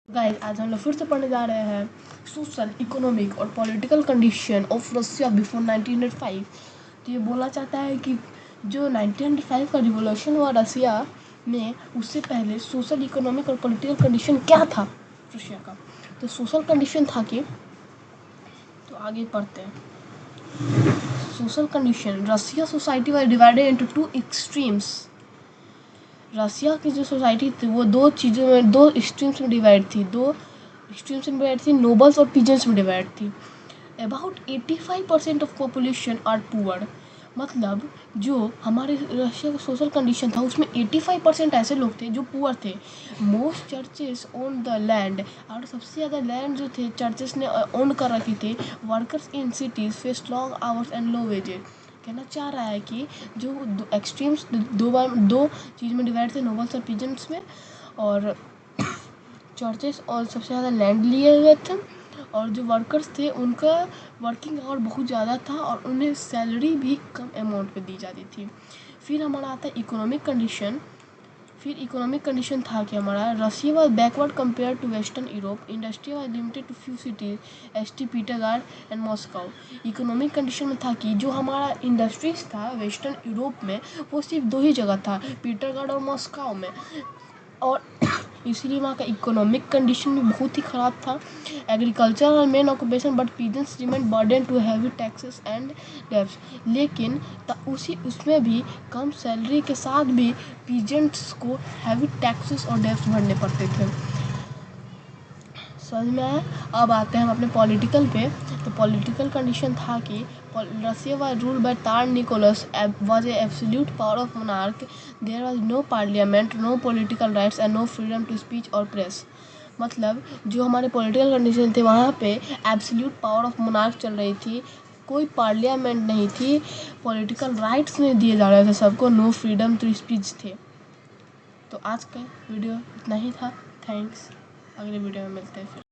Guys आज हम लोग फिर से पढ़ने जा रहे हैं सोशल इकोनॉमिक और political condition of Russia before 1905। तो ये बोला चाहता है कि जो 1905 का रिवॉल्यूशन हुआ रशिया में, उससे पहले सोशल इकोनॉमिक और पॉलिटिकल कंडीशन क्या था रशिया का। तो सोशल कंडीशन था कि, तो आगे पढ़ते हैं। Social condition, Russia society was divided into two extremes. Russia की जो सोसाइटी थी वो दो एक्सट्रीम्स में डिवाइड थी, नोबल्स और पीजेंट्स में डिवाइड थी। About 85% of population are poor. मतलब जो हमारे रशिया का सोशल कंडीशन था उसमें 85% ऐसे लोग थे जो पुअर थे। Most churches on the land, और सबसे ज़्यादा लैंड जो थे चर्चेस ने ओन कर रखी थी। Workers in cities face long hours and low wages. कहना चाह रहा है कि जो एक्सट्रीम्स दो चीज़ में डिवाइड थे, नोबल्स और पीजेंट्स में, और चर्चेस और सबसे ज़्यादा लैंड लिए हुए थे, और जो वर्कर्स थे उनका वर्किंग आवर बहुत ज़्यादा था और उन्हें सैलरी भी कम अमाउंट पे दी जाती थी। फिर हमारा आता है इकोनॉमिक कंडीशन। इकोनॉमिक कंडीशन था कि हमारा Russia was backward compare to western Europe. Industry was limited to few cities St Petersburg and Moscow. Economic condition में था कि जो हमारा इंडस्ट्रीज था वेस्टर्न यूरोप में वो सिर्फ दो ही जगह था, पीटरगार्ड और मॉस्को में, और इसीलिए वहाँ का इकोनॉमिक कंडीशन भी बहुत ही ख़राब था। एग्रीकल्चर और main occupation, but peasants remain burden to heavy taxes and debts. लेकिन उसमें भी कम सैलरी के साथ भी पीजेंट्स को हैवी टैक्सेस और डेब्ट्स भरने पड़ते थे। समझ में आया। अब आते हैं हम अपने पॉलिटिकल पे। तो पॉलिटिकल कंडीशन था कि Russia was ruled by tsar Nicholas was a absolute power of monarch. There was no parliament, no political rights and no freedom to speech और प्रेस। मतलब जो हमारे पॉलिटिकल कंडीशन थे वहाँ पे एब्सोल्यूट पावर ऑफ मोनार्क चल रही थी, कोई पार्लियामेंट नहीं थी, पॉलिटिकल राइट्स नहीं दिए जा रहे थे सबको, नो फ्रीडम टू स्पीच थे। तो आज का वीडियो इतना ही था। थैंक्स, अगले वीडियो में मिलते हैं फिर।